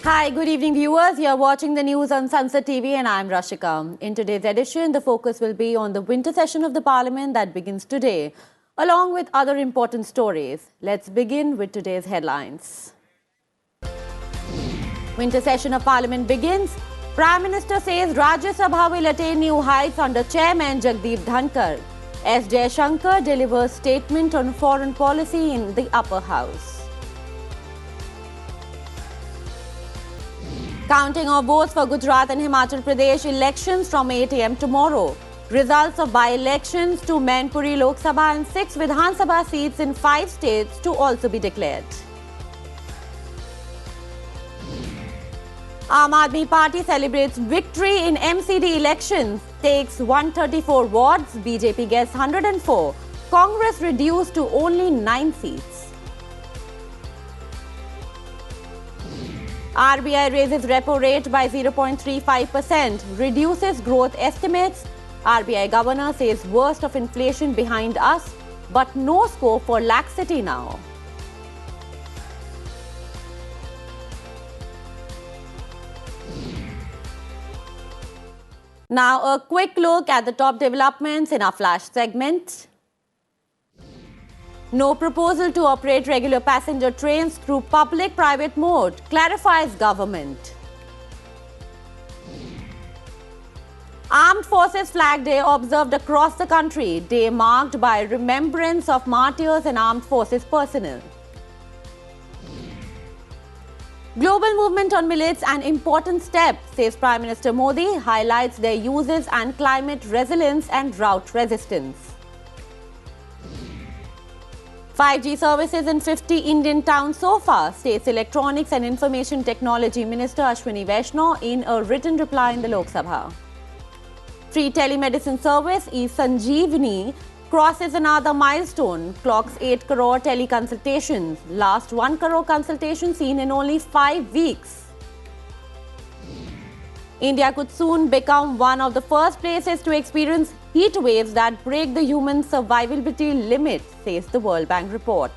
Hi, good evening viewers. You're watching the news on Sansad TV and I'm Rashika. In today's edition, the focus will be on the winter session of the Parliament that begins today, along with other important stories. Let's begin with today's headlines. Winter session of Parliament begins. Prime Minister says Rajya Sabha will attain new heights under Chairman Jagdeep Dhankar. S. Jaishankar delivers statement on foreign policy in the upper house. Counting of votes for Gujarat and Himachal Pradesh elections from 8 a.m. tomorrow. Results of by-elections to Mainpuri Lok Sabha and 6 Vidhan Sabha seats in 5 states to also be declared. AADMI Party celebrates victory in MCD elections, takes 134 wards, BJP gets 104, Congress reduced to only 9 seats. RBI raises repo rate by 0.35%, reduces growth estimates. RBI governor says worst of inflation behind us, but no scope for laxity now. Now, a quick look at the top developments in our flash segment. No proposal to operate regular passenger trains through public-private mode, clarifies government. Armed Forces Flag Day observed across the country, day marked by remembrance of martyrs and armed forces personnel. Global movement on millets an important step, says Prime Minister Modi, highlights their uses and climate resilience and drought resistance. 5G services in 50 Indian towns so far, states Electronics and Information Technology Minister Ashwini Vaishnaw in a written reply in the Lok Sabha. Free telemedicine service e-Sanjeevani crosses another milestone, clocks 8 crore teleconsultations, last 1 crore consultation seen in only 5 weeks. India could soon become one of the first places to experience heat waves that break the human survivability limit, says the World Bank report.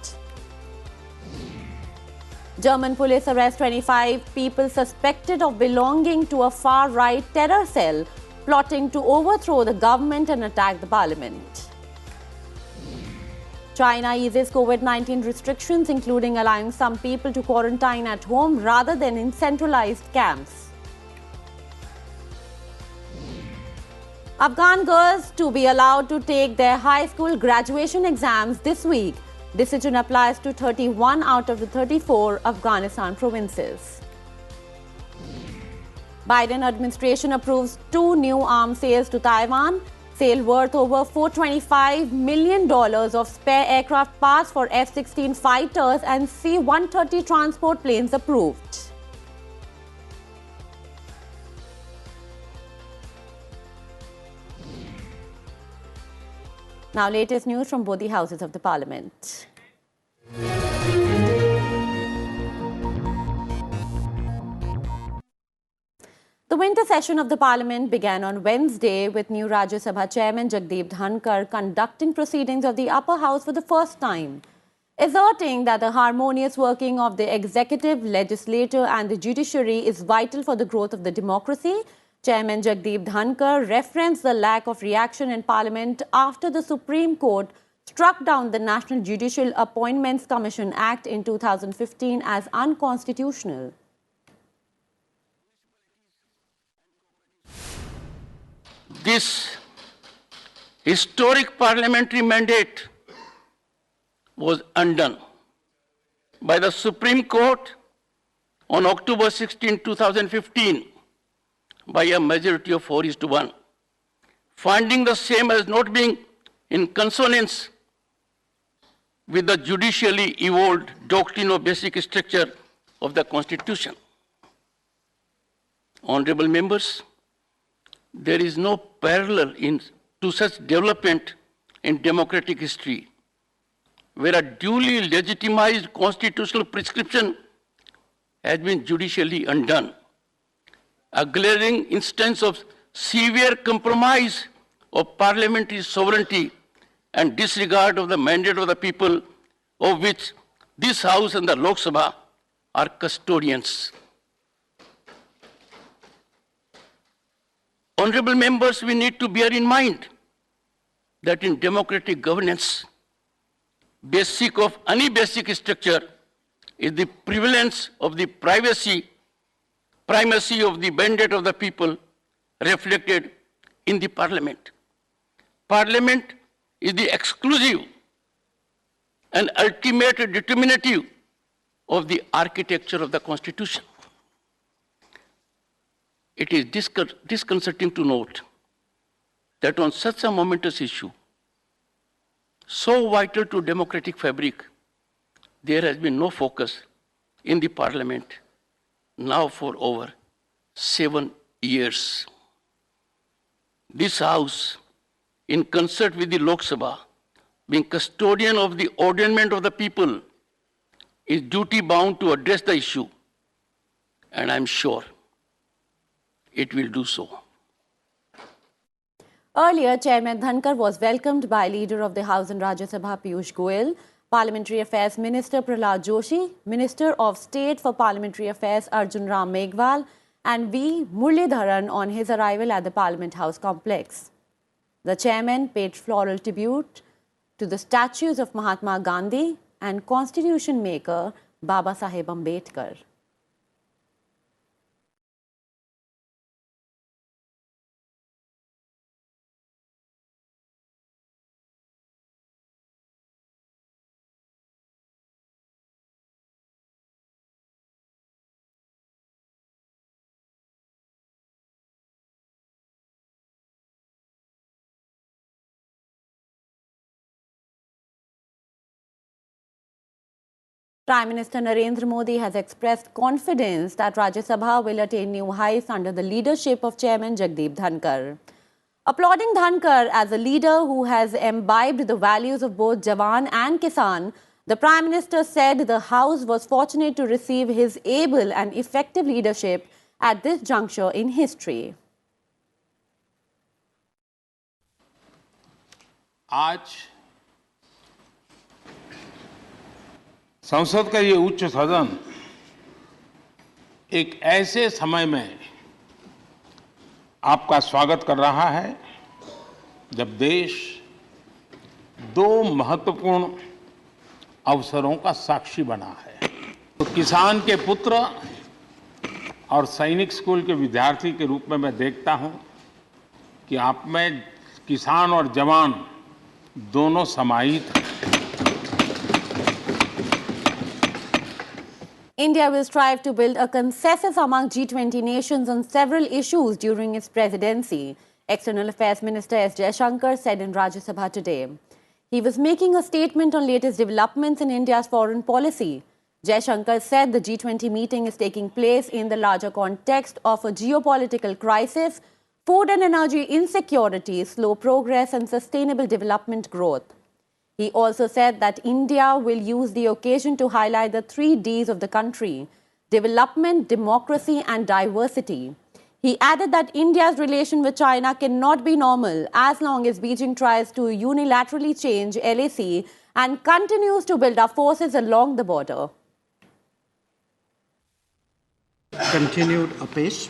German police arrest 25 people suspected of belonging to a far-right terror cell plotting to overthrow the government and attack the parliament. China eases COVID-19 restrictions, including allowing some people to quarantine at home rather than in centralized camps. Afghan girls to be allowed to take their high school graduation exams this week. Decision applies to 31 out of the 34 Afghanistan provinces. Biden administration approves 2 new arms sales to Taiwan. Sale worth over $425 million of spare aircraft parts for F-16 fighters and C-130 transport planes approved. Now, latest news from both the houses of the Parliament. The winter session of the Parliament began on Wednesday with new Rajya Sabha Chairman Jagdeep Dhankar conducting proceedings of the upper house for the first time, asserting that the harmonious working of the executive, legislature and the judiciary is vital for the growth of the democracy. Chairman Jagdeep Dhankar referenced the lack of reaction in Parliament after the Supreme Court struck down the National Judicial Appointments Commission Act in 2015 as unconstitutional. This historic parliamentary mandate was undone by the Supreme Court on October 16, 2015 by a majority of 4:1, finding the same as not being in consonance with the judicially evolved doctrine of basic structure of the Constitution. Honorable members, there is no parallel to such development in democratic history, where a duly legitimized constitutional prescription has been judicially undone. A glaring instance of severe compromise of parliamentary sovereignty and disregard of the mandate of the people, of which this House and the Lok Sabha are custodians. Honorable members, we need to bear in mind that in democratic governance, basic of any basic structure is the prevalence of the primacy of the mandate of the people reflected in the parliament. Parliament is the exclusive and ultimate determinative of the architecture of the Constitution. It is disconcerting to note that on such a momentous issue, so vital to democratic fabric, there has been no focus in the parliament now for over 7 years. This House, in concert with the Lok Sabha, being custodian of the ordainment of the people, is duty bound to address the issue, and I'm sure it will do so. Earlier, Chairman Dhankar was welcomed by Leader of the House and Rajya Sabha Piyush Goyal, Parliamentary Affairs Minister Prahlad Joshi, Minister of State for Parliamentary Affairs Arjun Ram Meghwal, and V. Muralidharan on his arrival at the Parliament House complex. The chairman paid floral tribute to the statues of Mahatma Gandhi and Constitution maker Baba Saheb Ambedkar. Prime Minister Narendra Modi has expressed confidence that Rajya Sabha will attain new heights under the leadership of Chairman Jagdeep Dhankar. Applauding Dhankar as a leader who has imbibed the values of both Jawan and Kisan, the Prime Minister said the House was fortunate to receive his able and effective leadership at this juncture in history. आज संसद का ये उच्च सदन एक ऐसे समय में आपका स्वागत कर रहा है जब देश दो महत्वपूर्ण अवसरों का साक्षी बना है। तो किसान के पुत्र और सैनिक स्कूल के विद्यार्थी के रूप में मैं देखता हूं कि आप में किसान और जवान दोनों समाहित हैं। India will strive to build a consensus among G20 nations on several issues during its presidency, External Affairs Minister S. Jaishankar said in Rajya Sabha today. He was making a statement on latest developments in India's foreign policy. Jaishankar said the G20 meeting is taking place in the larger context of a geopolitical crisis, food and energy insecurity, slow progress and sustainable development growth. He also said that India will use the occasion to highlight the 3 Ds of the country: development, democracy and diversity. He added that India's relation with China cannot be normal as long as Beijing tries to unilaterally change LAC and continues to build up forces along the border. Continued apace.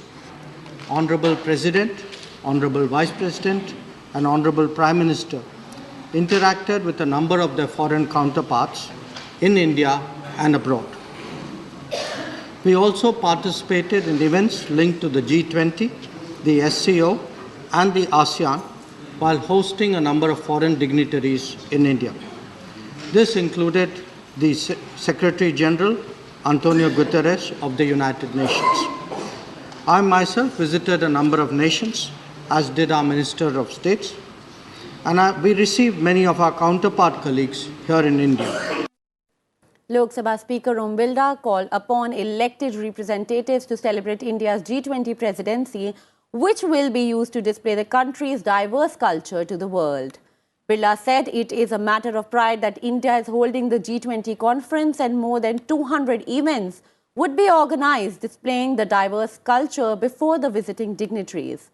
Honorable President, Honorable Vice President and Honorable Prime Minister interacted with a number of their foreign counterparts in India and abroad. We also participated in events linked to the G20, the SCO and the ASEAN while hosting a number of foreign dignitaries in India. This included the Secretary General Antonio Guterres of the United Nations. I myself visited a number of nations, as did our Minister of States, and we received many of our counterpart colleagues here in India. Lok Sabha Speaker Om Birla called upon elected representatives to celebrate India's G20 presidency, which will be used to display the country's diverse culture to the world. Birla said it is a matter of pride that India is holding the G20 conference and more than 200 events would be organized displaying the diverse culture before the visiting dignitaries.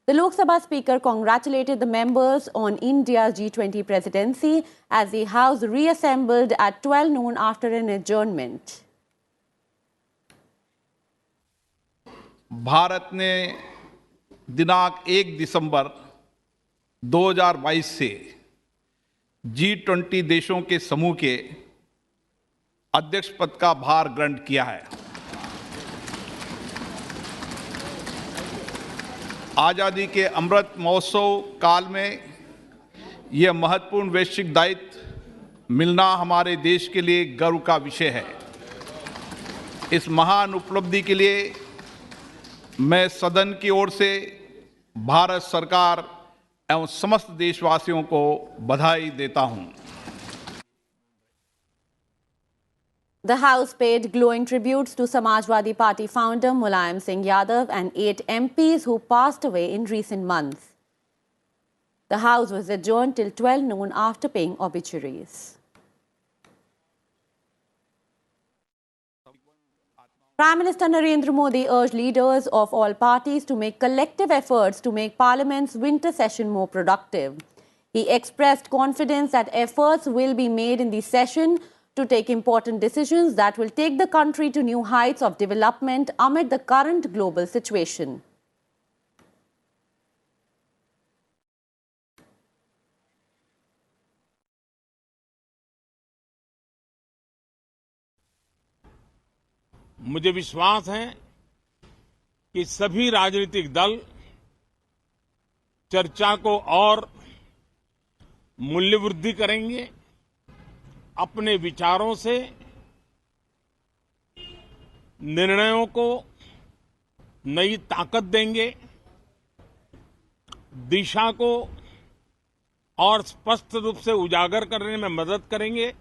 The Lok Sabha Speaker congratulated the members on India's G20 presidency as the House reassembled at 12 noon after an adjournment. Bharat ने दिनांक 1 दिसंबर 2022 से G20 देशों के समूह के अध्यक्ष पद का भार ग्रहण किया है। आजादी के अमृत महोत्सव काल में यह महत्वपूर्ण वैश्विक दायित्व मिलना हमारे देश के लिए गर्व का विषय है। इस महान उपलब्धि के लिए मैं सदन की ओर से भारत सरकार एवं समस्त देशवासियों को बधाई देता हूं। The House paid glowing tributes to Samajwadi Party founder Mulayam Singh Yadav and 8 MPs who passed away in recent months. The House was adjourned till 12 noon after paying obituaries. Prime Minister Narendra Modi urged leaders of all parties to make collective efforts to make Parliament's winter session more productive. He expressed confidence that efforts will be made in the session to take important decisions that will take the country to new heights of development amid the current global situation. मुझे विश्वास है कि सभी राजनीतिक दल चर्चा को और मूल्यवृद्धि करेंगे, अपने विचारों से निर्णयों को नई ताकत देंगे, दिशा को और स्पष्ट रूप से उजागर करने में मदद करेंगे।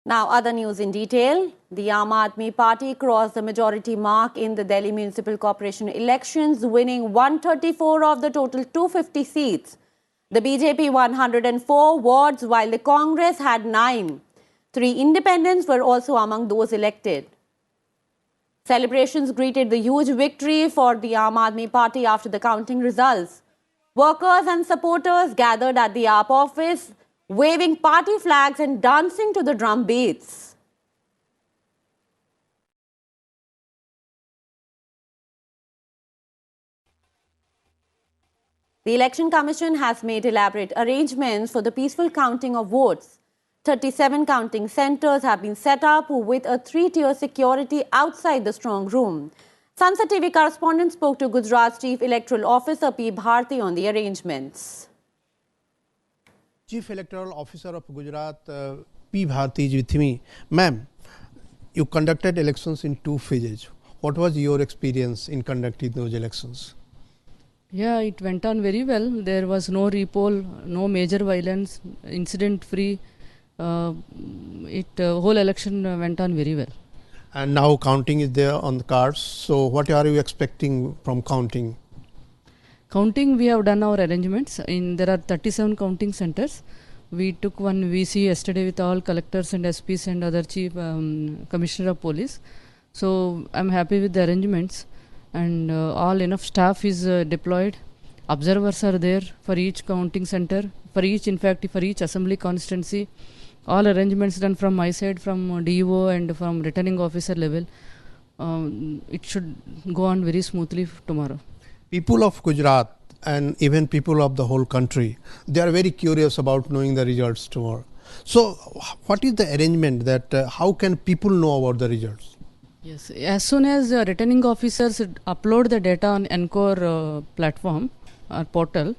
Now, other news in detail. The AADMI party crossed the majority mark in the Delhi Municipal Corporation elections, winning 134 of the total 250 seats. The BJP 104 wards, while the Congress had 9. 3 independents were also among those elected. Celebrations greeted the huge victory for the AADMI party after the counting results. Workers and supporters gathered at the AAP office, waving party flags and dancing to the drum beats. The Election Commission has made elaborate arrangements for the peaceful counting of votes. 37 counting centres have been set up with a 3-tier security outside the strong room. Sansad TV correspondent spoke to Gujarat's Chief Electoral Officer P. Bharti on the arrangements. Chief Electoral Officer of Gujarat, P. Bharti is with me. Ma'am, you conducted elections in 2 phases. What was your experience in conducting those elections? Yeah, it went on very well. There was no repoll, no major violence, incident-free. Whole election went on very well. And now counting is there on the cards. So what are you expecting from counting? Counting, we have done our arrangements. There are 37 counting centers. We took one VC yesterday with all collectors and SPs and other chief commissioner of police. So I'm happy with the arrangements, and all enough staff is deployed. Observers are there for each counting center, for each assembly constituency. All arrangements done from my side, from DO and from returning officer level. It should go on very smoothly tomorrow. People of Gujarat and even people of the whole country, they are very curious about knowing the results tomorrow. So what is the arrangement that how can people know about the results? Yes, as soon as returning officers upload the data on Encore platform or portal,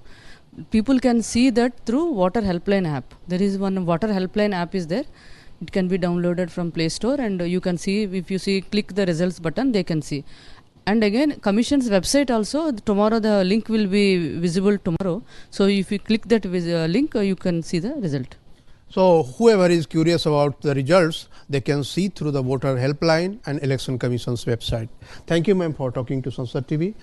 people can see that through Voter Helpline app. There is one Voter Helpline app is there. It can be downloaded from Play Store, and you can see, if you see, click the results button, they can see. And again, Commission's website also, tomorrow the link will be visible tomorrow. So if you click that link, you can see the result. So whoever is curious about the results, they can see through the Voter Helpline and Election Commission's website. Thank you, ma'am, for talking to Sansad TV.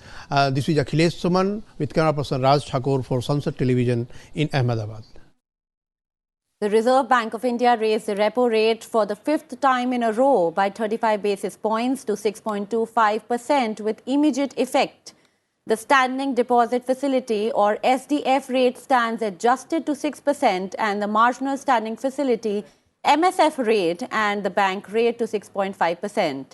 This is Akhilesh Suman with camera person Raj Thakur for Sansad Television in Ahmedabad. The Reserve Bank of India raised the repo rate for the 5th time in a row by 35 basis points to 6.25% with immediate effect. The Standing Deposit Facility or SDF rate stands adjusted to 6% and the Marginal Standing Facility MSF rate and the bank rate to 6.5%.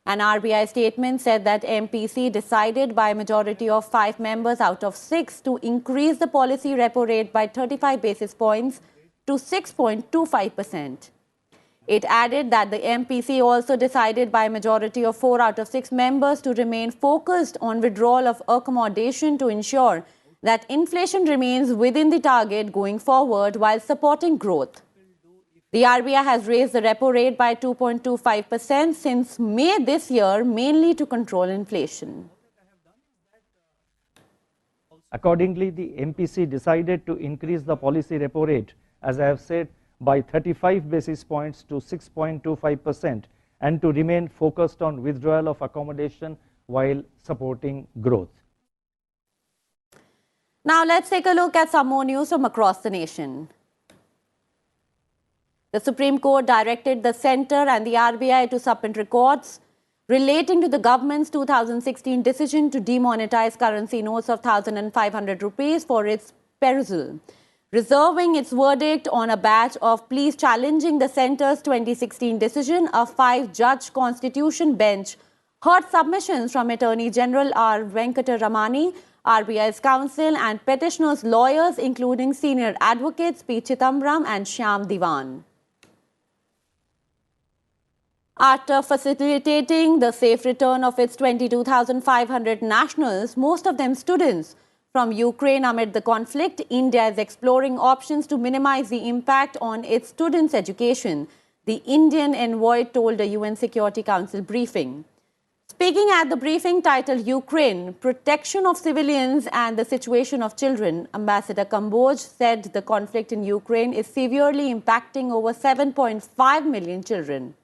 An RBI statement said that MPC decided by a majority of 5 members out of 6 to increase the policy repo rate by 35 basis points to 6.25%. It added that the MPC also decided by a majority of 4 out of 6 members to remain focused on withdrawal of accommodation to ensure that inflation remains within the target going forward while supporting growth. The RBI has raised the repo rate by 2.25% since May this year, mainly to control inflation. Accordingly, the MPC decided to increase the policy repo rate, as I have said, by 35 basis points to 6.25% and to remain focused on withdrawal of accommodation while supporting growth. Now let's take a look at some more news from across the nation. The Supreme Court directed the Centre and the RBI to submit records relating to the government's 2016 decision to demonetize currency notes of 1,000 and 500 rupees for its perusal, reserving its verdict on a batch of pleas challenging the Centre's 2016 decision. A 5-judge constitution bench heard submissions from Attorney General R. Venkataramani, RBI's counsel and petitioners' lawyers, including senior advocates P. Chidambaram and Shyam Diwan. After facilitating the safe return of its 22,500 nationals, most of them students, from Ukraine amid the conflict, India is exploring options to minimize the impact on its students' education, the Indian envoy told a UN Security Council briefing. Speaking at the briefing titled Ukraine, Protection of Civilians and the Situation of Children, Ambassador Kamboj said the conflict in Ukraine is severely impacting over 7.5 million children.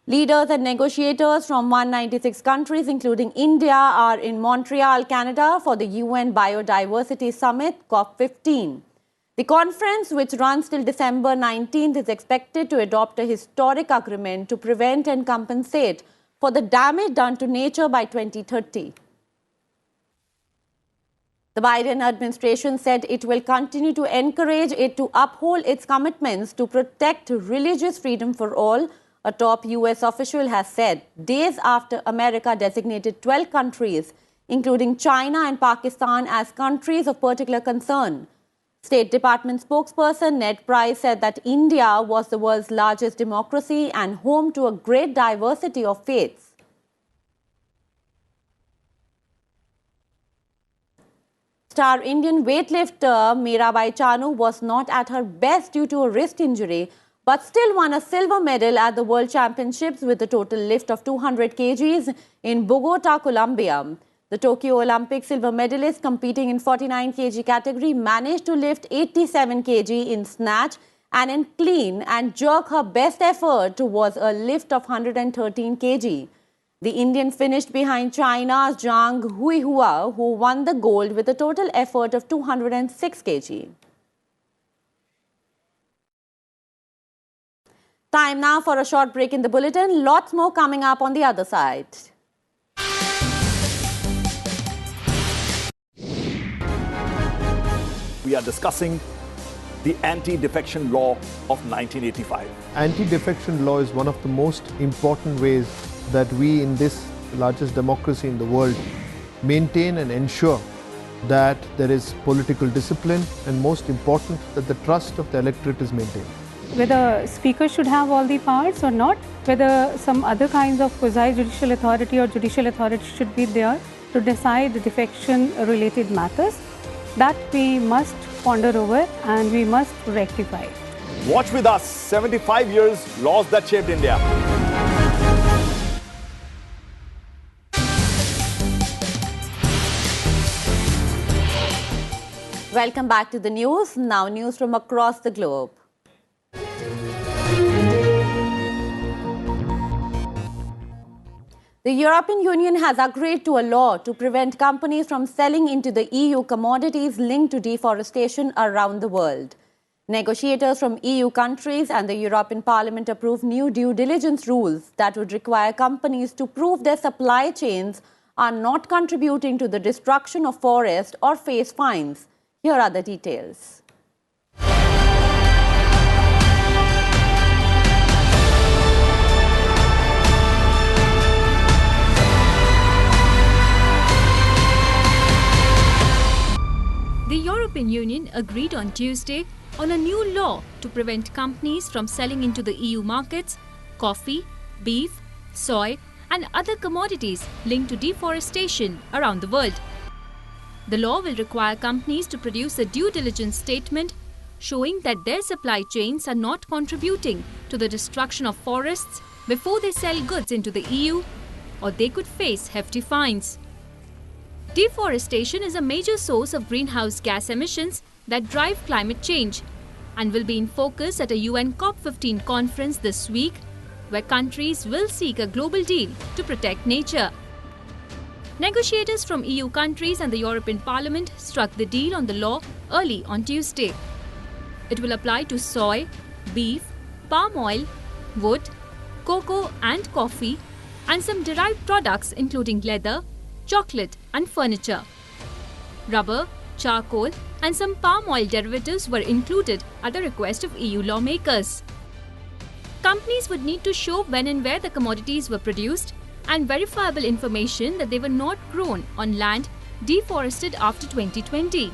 Leaders and negotiators from 196 countries, including India, are in Montreal, Canada for the UN Biodiversity Summit, COP15. The conference, which runs till December 19th, is expected to adopt a historic agreement to prevent and compensate for the damage done to nature by 2030. The Biden administration said it will continue to encourage it to uphold its commitments to protect religious freedom for all, a top US official has said, days after America designated 12 countries, including China and Pakistan, as countries of particular concern. State Department spokesperson Ned Price said that India was the world's largest democracy and home to a great diversity of faiths. Star Indian weightlifter Mirabai Chanu was not at her best due to a wrist injury, but still won a silver medal at the World Championships with a total lift of 200 kgs in Bogota, Colombia. The Tokyo Olympic silver medalist competing in 49 kg category managed to lift 87 kg in snatch and in clean and jerk. Her best effort was a lift of 113 kg. The Indian finished behind China's Zhang Huihua, who won the gold with a total effort of 206 kg. Time now for a short break in the bulletin. Lots more coming up on the other side. We are discussing the anti-defection law of 1985. Anti-defection law is one of the most important ways that we in this largest democracy in the world maintain and ensure that there is political discipline and, most important, that the trust of the electorate is maintained. Whether Speaker should have all the powers or not, whether some other kinds of quasi-judicial authority or judicial authority should be there to decide defection-related matters, that we must ponder over and we must rectify. Watch with us 75 years, laws that shaped India. Welcome back to the news. Now news from across the globe. The European Union has agreed to a law to prevent companies from selling into the EU commodities linked to deforestation around the world. Negotiators from EU countries and the European Parliament approved new due diligence rules that would require companies to prove their supply chains are not contributing to the destruction of forest or face fines. Here are the details. European Union agreed on Tuesday on a new law to prevent companies from selling into the EU markets coffee, beef, soy, and other commodities linked to deforestation around the world. The law will require companies to produce a due diligence statement showing that their supply chains are not contributing to the destruction of forests before they sell goods into the EU, or they could face hefty fines. Deforestation is a major source of greenhouse gas emissions that drive climate change and will be in focus at a UN COP15 conference this week, where countries will seek a global deal to protect nature. Negotiators from EU countries and the European Parliament struck the deal on the law early on Tuesday. It will apply to soy, beef, palm oil, wood, cocoa and coffee, and some derived products including leather, chocolate and furniture. Rubber, charcoal and some palm oil derivatives were included at the request of EU lawmakers. Companies would need to show when and where the commodities were produced and verifiable information that they were not grown on land deforested after 2020.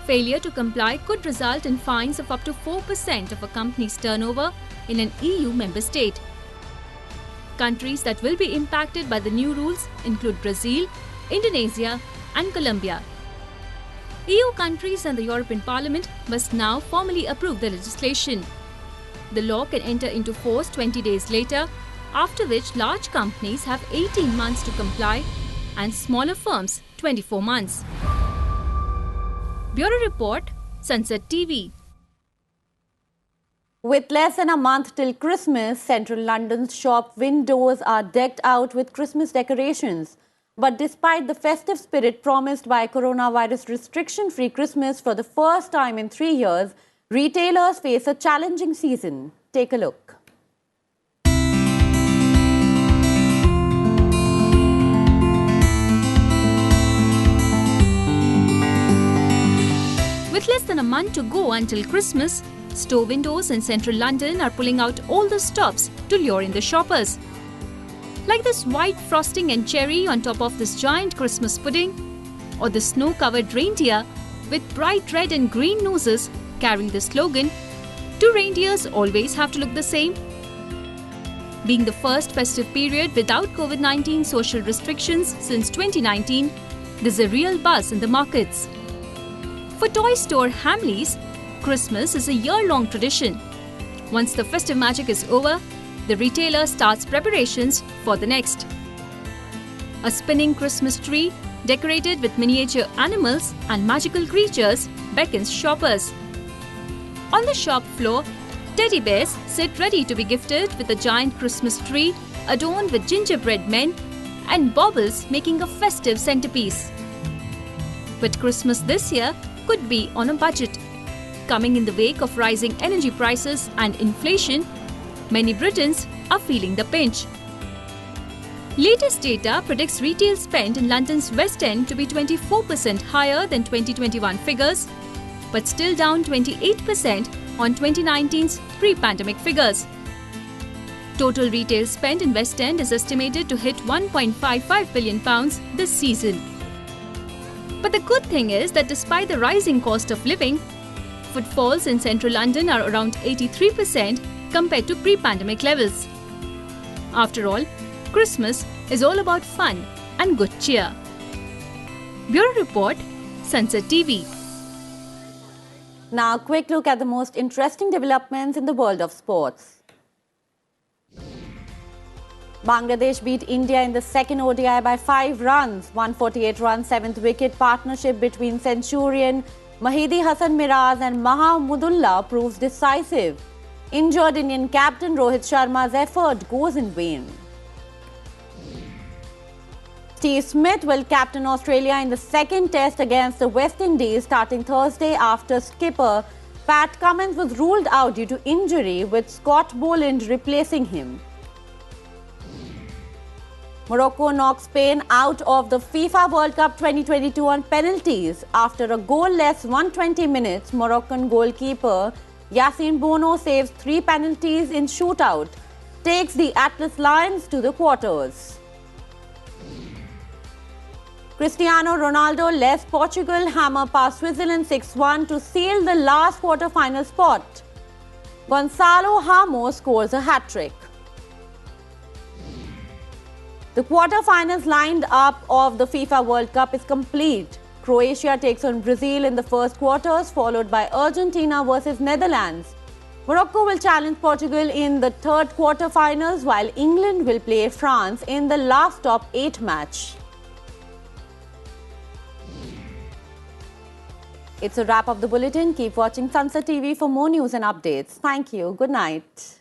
Failure to comply could result in fines of up to 4% of a company's turnover in an EU member state. Countries that will be impacted by the new rules include Brazil, Indonesia and Colombia. EU countries and the European Parliament must now formally approve the legislation. The law can enter into force 20 days later, after which large companies have 18 months to comply and smaller firms 24 months. Bureau Report, Sansad TV. With less than a month till Christmas, central London's shop windows are decked out with Christmas decorations. But despite the festive spirit promised by coronavirus restriction-free Christmas for the first time in 3 years, retailers face a challenging season. Take a look. With less than a month to go until Christmas, store windows in central London are pulling out all the stops to lure in the shoppers. Like this white frosting and cherry on top of this giant Christmas pudding, or the snow-covered reindeer with bright red and green noses carrying the slogan, "Do reindeers always have to look the same?" Being the first festive period without COVID-19 social restrictions since 2019, there's a real buzz in the markets. For toy store Hamleys, Christmas is a year-long tradition. Once the festive magic is over, the retailer starts preparations for the next. A spinning Christmas tree decorated with miniature animals and magical creatures beckons shoppers. On the shop floor, teddy bears sit ready to be gifted with a giant Christmas tree adorned with gingerbread men and baubles making a festive centerpiece. But Christmas this year could be on a budget. Coming in the wake of rising energy prices and inflation, many Britons are feeling the pinch. Latest data predicts retail spend in London's West End to be 24% higher than 2021 figures, but still down 28% on 2019's pre-pandemic figures. Total retail spend in West End is estimated to hit £1.55 billion this season. But the good thing is that despite the rising cost of living, footfalls in central London are around 83% compared to pre-pandemic levels. After all, Christmas is all about fun and good cheer. Bureau Report, Sansad TV. Now, a quick look at the most interesting developments in the world of sports. Bangladesh beat India in the second ODI by 5 runs. 148-run 7th wicket partnership between Centurion Mahidi Hassan Miraz and Mahamudullah proves decisive. Injured Indian captain Rohit Sharma's effort goes in vain. Steve Smith will captain Australia in the second test against the West Indies starting Thursday after skipper Pat Cummins was ruled out due to injury, with Scott Boland replacing him. Morocco knocks Spain out of the FIFA World Cup 2022 on penalties. After a goal-less 120 minutes, Moroccan goalkeeper Yassine Bono saves 3 penalties in shootout, takes the Atlas Lions to the quarters. Cristiano Ronaldo left Portugal hammer past Switzerland 6-1 to seal the last quarter-final spot. Gonçalo Ramos scores a hat-trick. The quarter-finals lined up of the FIFA World Cup is complete. Croatia takes on Brazil in the first quarters, followed by Argentina versus Netherlands. Morocco will challenge Portugal in the third quarter-finals, while England will play France in the last top 8 match. It's a wrap of the bulletin. Keep watching Sansad TV for more news and updates. Thank you. Good night.